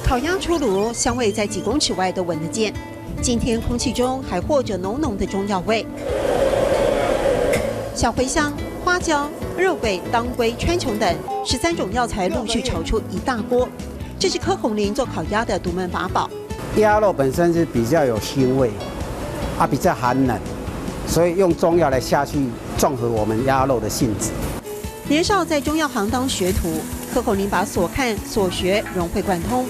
烤鸭出炉，香味在几公尺外都闻得见。今天空气中还和着浓浓的中药味，小茴香、花椒、肉桂、当归、川穹等13种药材陆续炒出一大锅。这是柯红林做烤鸭的独门法宝。鸭肉本身是比较有腥味，比较寒冷，所以用中药来下去综合我们鸭肉的性质。年少在中药行当学徒，柯红林把所看所学融会贯通。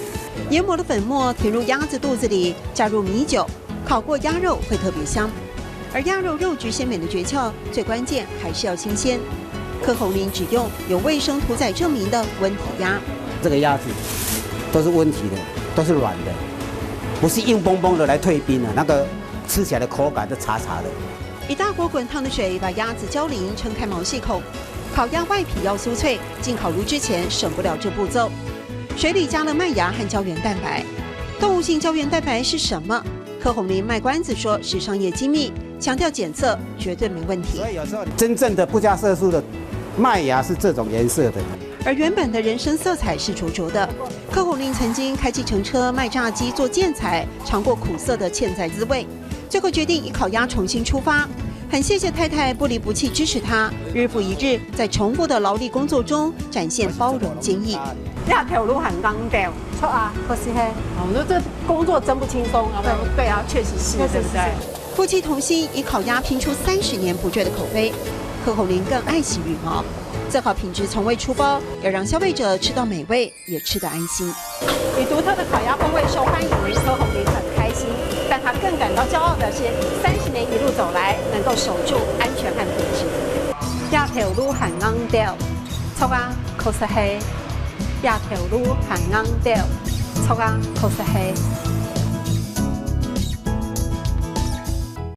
研磨的粉末填入鸭子肚子里，加入米酒，烤过鸭肉会特别香。而鸭肉肉质鲜美的诀窍，最关键还是要新鲜。柯红林只用有卫生屠宰证明的温体鸭。这个鸭子都是温体的，都是软的，不是硬邦邦的来退冰的，那个吃起来的口感就茶茶的。一大锅滚烫的水把鸭子浇淋，撑开毛细孔。烤鸭外皮要酥脆，进烤炉之前省不了这步骤。水里加了麦芽和胶原蛋白。动物性胶原蛋白是什么？柯红林卖关子说是商业机密，强调检测绝对没问题。所以有时候真正的不加色素的麦芽是这种颜色的，而原本的人参色彩是浊浊的。柯红林曾经开计程车卖炸鸡做建材，尝过苦涩的欠债滋味，最后决定以烤鸭重新出发。很谢谢太太不离不弃支持他，日复一日在重复的劳力工作中展现包容坚毅。亚条路很刚掉，错啊，可是嘿，我说这工作真不轻松啊。对啊，确实是，对不对？夫妻同心，以烤鸭拼出30年不坠的口碑。柯红林更爱惜羽毛，最好品质从未出包，要让消费者吃到美味，也吃得安心。以独特的烤鸭风味受欢迎，柯红林很开心，但他更感到骄傲的是，30年一路走来，能够守住安全和品质。亚条路很刚掉，错啊，可是嘿。亚条路很啱掉，错啊，確實係。